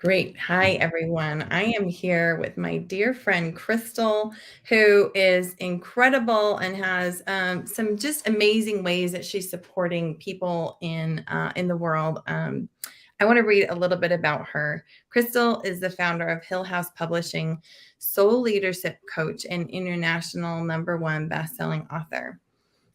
Great. Hi, everyone. I am here with my dear friend Krystal, who is incredible and has some just amazing ways that she's supporting people in the world. I want to read a little bit about her. Krystal is the founder of Hill House Publishing, soul leadership coach, and international #1 best-selling author.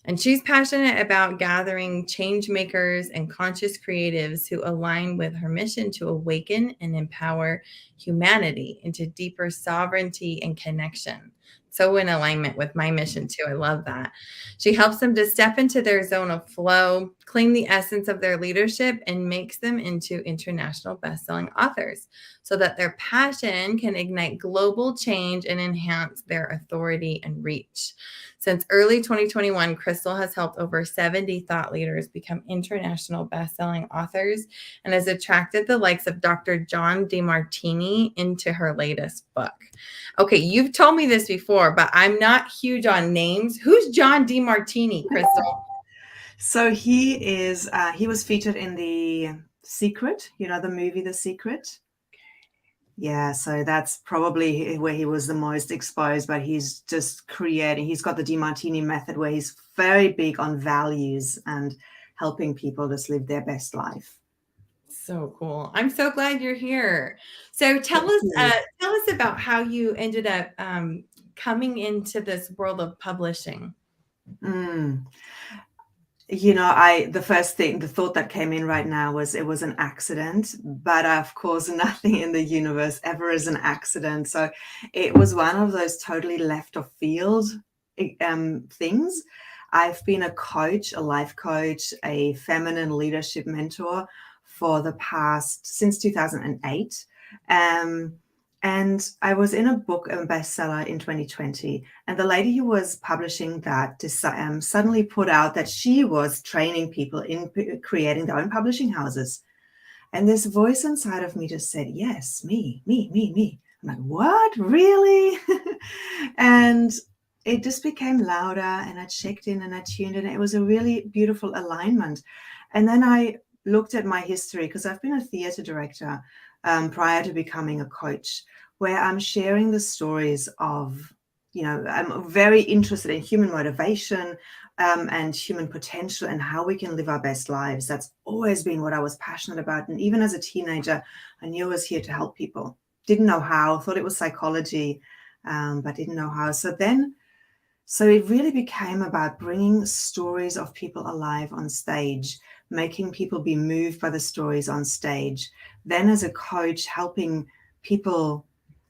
And she's passionate about gathering change makers and conscious creatives who align with her mission to awaken and empower humanity into deeper sovereignty and connection. So, in alignment with my mission, too. I love that. She helps them to step into their zone of flow, claim the essence of their leadership, and makes them into international bestselling authors so that their passion can ignite global change and enhance their authority and reach. Since early 2021, Krystal has helped over 70 thought leaders become international best-selling authors and has attracted the likes of Dr. John DeMartini into her latest book. Okay, you've told me this before, but I'm not huge on names. Who's John DeMartini, Krystal? So he was featured in The Secret, the movie The Secret. Yeah, so that's probably where he was the most exposed, but he's got the DeMartini method where he's very big on values and helping people just live their best life. So cool. I'm so glad you're here. So tell us about how you ended up coming into this world of publishing. The thought that came in right now was it was an accident, but of course, nothing in the universe ever is an accident. So it was one of those totally left of field things. I've been a coach, a life coach, a feminine leadership mentor since 2008. And I was in a book, a bestseller in 2020, and the lady who was publishing that suddenly put out that she was training people in creating their own publishing houses. And this voice inside of me just said, yes, me. I'm like, what? Really? And it just became louder, and I checked in and I tuned in. It was a really beautiful alignment. And then I looked at my history, because I've been a theater director prior to becoming a coach, where I'm sharing the stories of, I'm very interested in human motivation and human potential and how we can live our best lives. That's always been what I was passionate about. And even as a teenager, I knew I was here to help people. Didn't know how, thought it was psychology, but didn't know how. So it really became about bringing stories of people alive on stage, making people be moved by the stories on stage. Then as a coach, helping people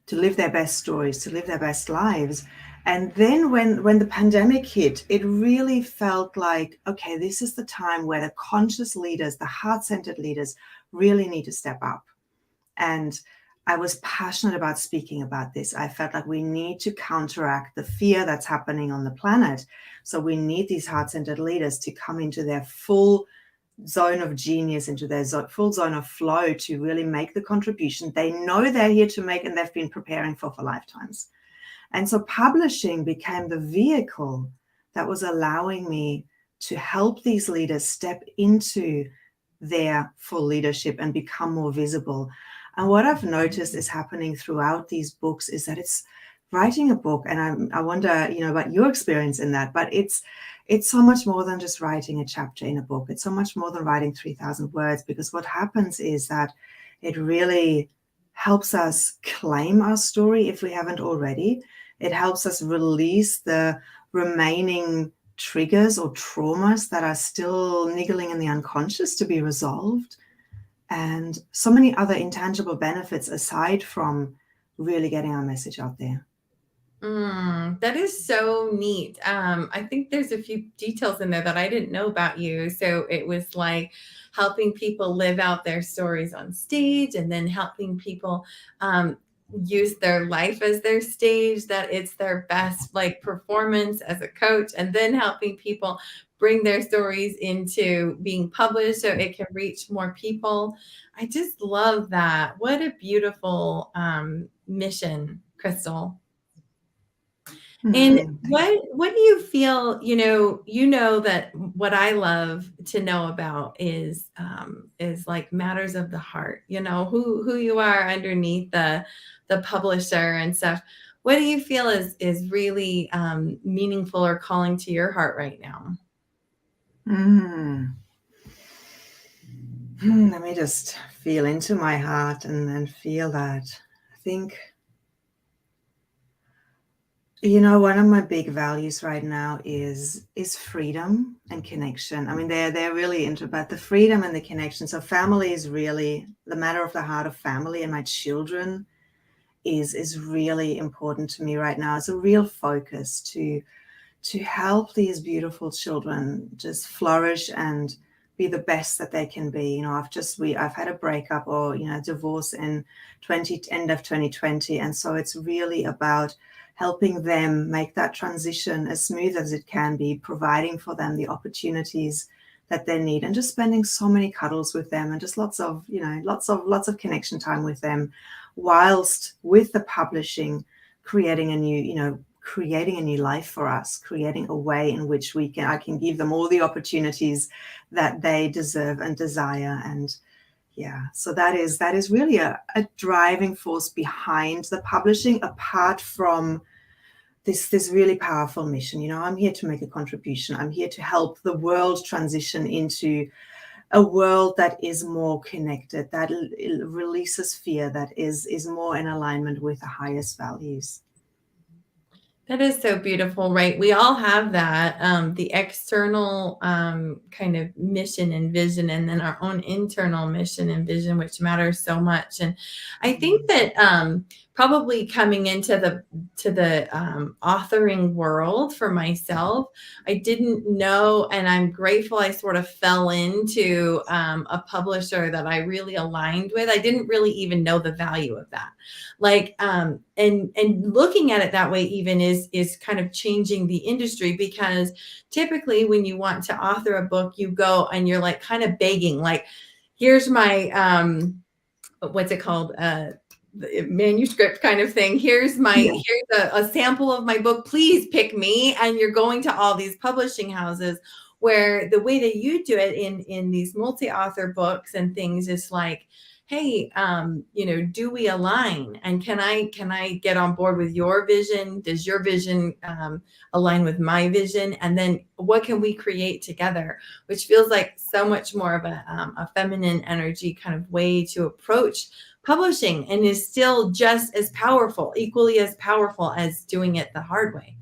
to live their best stories, to live their best lives. And then when the pandemic hit, it really felt like, okay, this is the time where the conscious leaders, the heart-centered leaders really need to step up. And I was passionate about speaking about this. I felt like we need to counteract the fear that's happening on the planet. So we need these heart-centered leaders to come into their full zone of genius, into their full zone of flow, to really make the contribution they know they're here to make and they've been preparing for lifetimes. And so publishing became the vehicle that was allowing me to help these leaders step into their full leadership and become more visible. And what I've noticed is happening throughout these books is that it's writing a book, and I wonder, about your experience in that, but it's so much more than just writing a chapter in a book. It's so much more than writing 3,000 words, because what happens is that it really helps us claim our story if we haven't already. It helps us release the remaining triggers or traumas that are still niggling in the unconscious to be resolved. And so many other intangible benefits aside from really getting our message out there. That is so neat. I think there's a few details in there that I didn't know about you. So it was like helping people live out their stories on stage, and then helping people use their life as their stage, that it's their best performance as a coach, and then helping people bring their stories into being published so it can reach more people. I just love that. What a beautiful mission, Krystal. And Thank what do you feel, that what I love to know about is like matters of the heart, who you are underneath the publisher and stuff. What do you feel is really meaningful or calling to your heart right now? Mm. Let me just feel into my heart and feel that. I think, one of my big values right now is freedom and connection. I mean, they're really into, but the freedom and the connection. So family is really the matter of the heart of family, and my children is really important to me right now. It's a real focus to help these beautiful children just flourish and be the best that they can be. I've had a breakup or divorce in end of 2020, and so it's really about helping them make that transition as smooth as it can be, providing for them the opportunities that they need, and just spending so many cuddles with them, and just lots of connection time with them, whilst with the publishing, creating a new life for us, creating a way in which I can give them all the opportunities that they deserve and desire. And yeah, so that is really a driving force behind the publishing, apart from this really powerful mission. I'm here to make a contribution. I'm here to help the world transition into a world that is more connected, that releases fear, that is more in alignment with the highest values. That is so beautiful, right? We all have that, the external kind of mission and vision, and then our own internal mission and vision, which matters so much. And I think that probably coming into the authoring world for myself, I didn't know, and I'm grateful I sort of fell into a publisher that I really aligned with. I didn't really even know the value of that, like and looking at it that way even is kind of changing the industry, because typically when you want to author a book, you go and you're like kind of begging, like, here's my what's it called, manuscript kind of thing. Yeah. Here's a sample of my book, please pick me. And you're going to all these publishing houses, where the way that you do it in these multi-author books and things is like, hey, do we align, and can I get on board with your vision? Does your vision align with my vision? And then what can we create together, which feels like so much more of a feminine energy kind of way to approach publishing, and is still just as powerful, equally as powerful as doing it the hard way.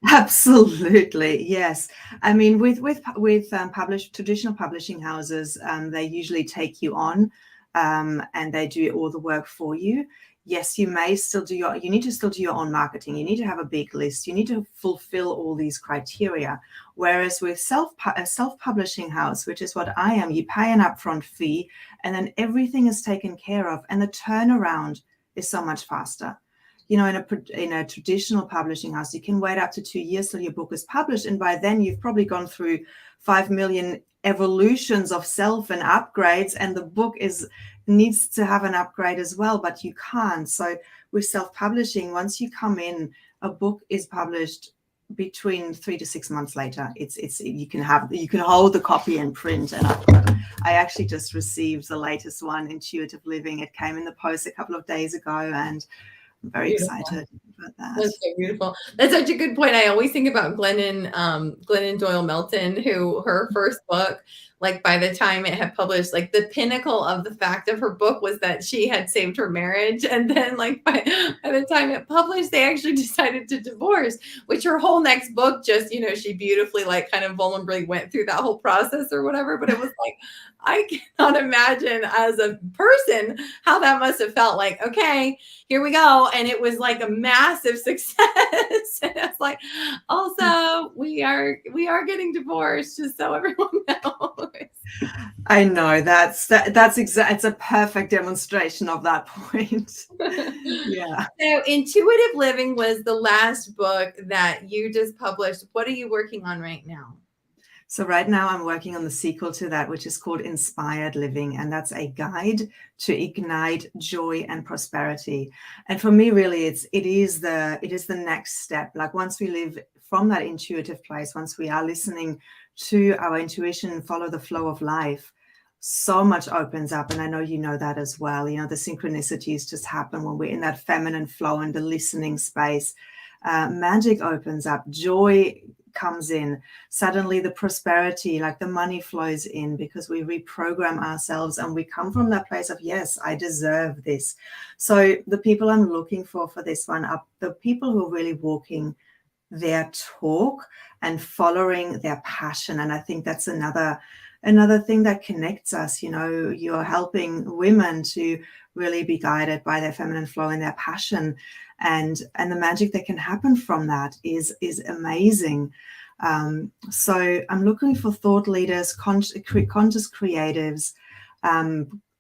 Absolutely, yes. I mean, with traditional publishing houses, they usually take you on, and they do all the work for you. Yes, you need to still do your own marketing. You need to have a big list. You need to fulfill all these criteria. Whereas with a self-publishing house, which is what I am, you pay an upfront fee, and then everything is taken care of, and the turnaround is so much faster. In a traditional publishing house, you can wait up to 2 years till your book is published, and by then you've probably gone through 5 million evolutions of self and upgrades, and the book needs to have an upgrade as well, but you can't. So with self-publishing, once you come in, a book is published between 3 to 6 months later. You can hold the copy and print. And I actually just received the latest one, Intuitive Living. It came in the post a couple of days ago, and I'm very Beautiful. excited about that. That's so beautiful. That's such a good point. I always think about Glennon Doyle Melton, who her first book, like by the time it had published, like the pinnacle of the fact of her book was that she had saved her marriage. And then like by the time it published, they actually decided to divorce, which her whole next book just, she beautifully like kind of vulnerably went through that whole process or whatever. But it was like, I cannot imagine as a person how that must have felt like, okay, here we go. And it was like a massive success. And it's like, also, we are getting divorced, just so everyone knows. I know it's a perfect demonstration of that point. Yeah. So Intuitive Living was the last book that you just published. What are you working on right now? So right now I'm working on the sequel to that, which is called Inspired Living, and that's a guide to ignite joy and prosperity. And for me, really, it is the next step. Like once we live from that intuitive place, once we are listening to our intuition and follow the flow of life, so much opens up. And I know you know that as well. You know, the synchronicities just happen when we're in that feminine flow and the listening space. Magic opens up, joy comes in, suddenly the prosperity, like the money flows in, because we reprogram ourselves and we come from that place of, yes, I deserve this. So the people I'm looking for this one are the people who are really walking their talk and following their passion. And I think that's another thing that connects us. You know, you're helping women to really be guided by their feminine flow and their passion, and the magic that can happen from that is amazing. So I'm looking for thought leaders, conscious creatives,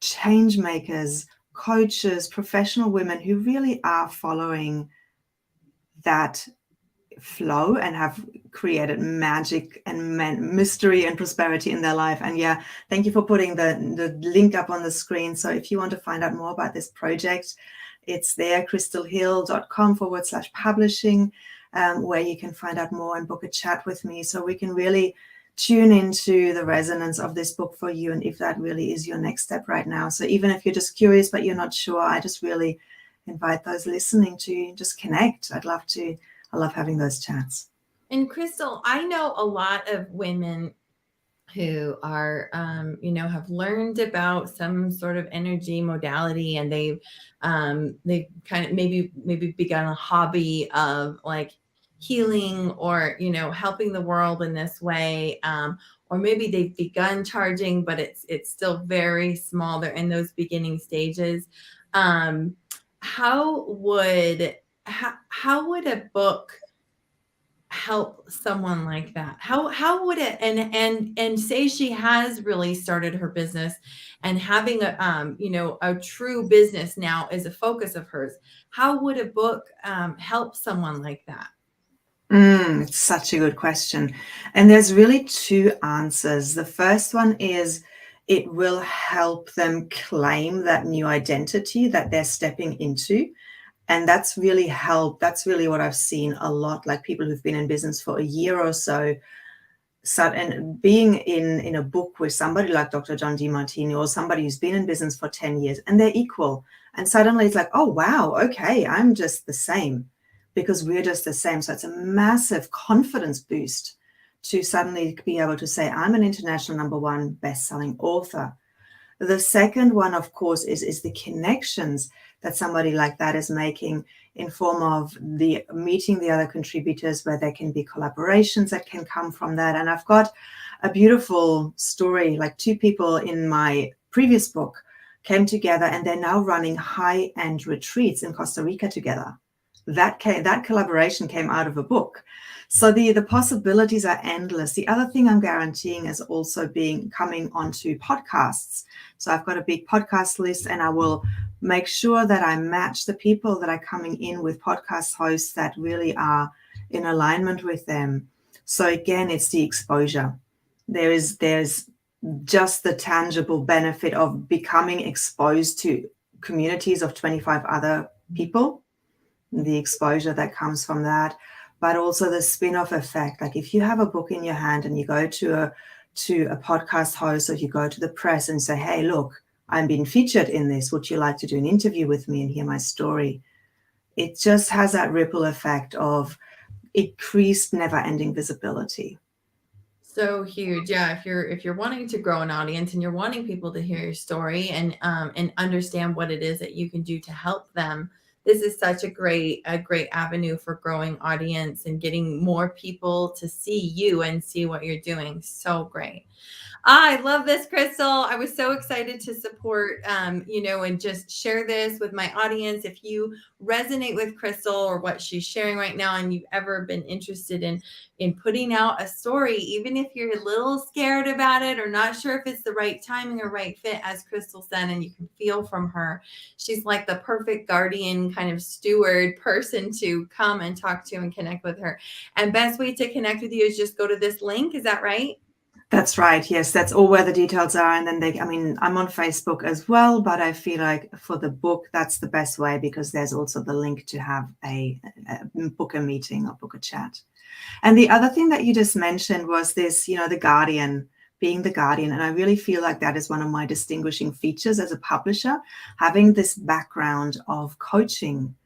change makers, coaches, professional women who really are following that flow and have created magic and mystery and prosperity in their life. And yeah, thank you for putting the link up on the screen. So if you want to find out more about this project, it's there, krystalhille.com/publishing, where you can find out more and book a chat with me so we can really tune into the resonance of this book for you, and if that really is your next step right now. So even if you're just curious but you're not sure, I just really invite those listening to just connect. I love having those chats. And Krystal, I know a lot of women who are, have learned about some sort of energy modality, and they've kind of maybe begun a hobby of like healing, or helping the world in this way, or maybe they've begun charging, but it's still very small. They're in those beginning stages. Um, how would how would a book help someone like that? How would it, and say she has really started her business and having a true business now is a focus of hers. How would a book help someone like that? It's such a good question. And there's really two answers. The first one is it will help them claim that new identity that they're stepping into. And that's really helped. That's really what I've seen a lot, like people who've been in business for a year or so. So, and being in a book with somebody like Dr. John DeMartini, or somebody who's been in business for 10 years, and they're equal. And suddenly it's like, oh, wow, okay, I'm just the same, because we're just the same. So it's a massive confidence boost to suddenly be able to say, I'm an international #1 best-selling author. The second one, of course, is the connections that somebody like that is making in form of the meeting the other contributors, where there can be collaborations that can come from that. And I've got a beautiful story, like two people in my previous book came together and they're now running high-end retreats in Costa Rica together. That collaboration came out of a book. So the possibilities are endless. The other thing I'm guaranteeing is also coming onto podcasts. So I've got a big podcast list, and I will make sure that I match the people that are coming in with podcast hosts that really are in alignment with them. So again, it's the exposure. There's just the tangible benefit of becoming exposed to communities of 25 other people, the exposure that comes from that, but also the spin-off effect. Like if you have a book in your hand and you go to a podcast host, or you go to the press and say, hey, look, I'm being featured in this. Would you like to do an interview with me and hear my story? It just has that ripple effect of increased never-ending visibility. So huge. Yeah, if you're wanting to grow an audience and you're wanting people to hear your story and understand what it is that you can do to help them, this is such a great avenue for growing audience and getting more people to see you and see what you're doing. So great. I love this, Krystal. I was so excited to support, and just share this with my audience. If you resonate with Krystal or what she's sharing right now, and you've ever been interested in putting out a story, even if you're a little scared about it or not sure if it's the right timing or right fit, as Krystal said, and you can feel from her, she's like the perfect guardian kind of steward person to come and talk to and connect with her. And best way to connect with you is just go to this link. Is that right? That's right. Yes, that's all where the details are. And then I mean, I'm on Facebook as well, but I feel like for the book, that's the best way because there's also the link to have a book a meeting or book a chat. And the other thing that you just mentioned was this, the guardian, being the guardian. And I really feel like that is one of my distinguishing features as a publisher, having this background of coaching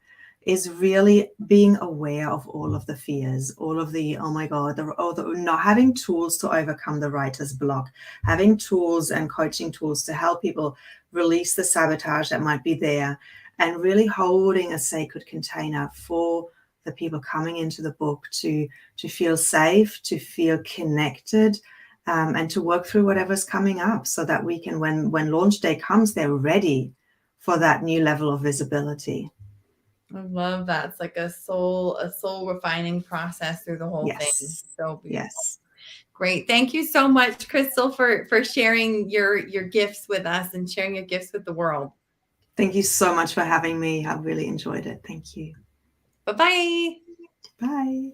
is really being aware of all of the fears, all of the, oh my God, not having tools to overcome the writer's block, having tools and coaching tools to help people release the sabotage that might be there, and really holding a sacred container for the people coming into the book to feel safe, to feel connected, and to work through whatever's coming up so that we can, when launch day comes, they're ready for that new level of visibility. I love that. It's like a soul refining process through the whole thing. Yes. So beautiful. Yes. Great. Thank you so much, Krystal, for sharing your gifts with us and sharing your gifts with the world. Thank you so much for having me. I really enjoyed it. Thank you. Bye-bye. Bye.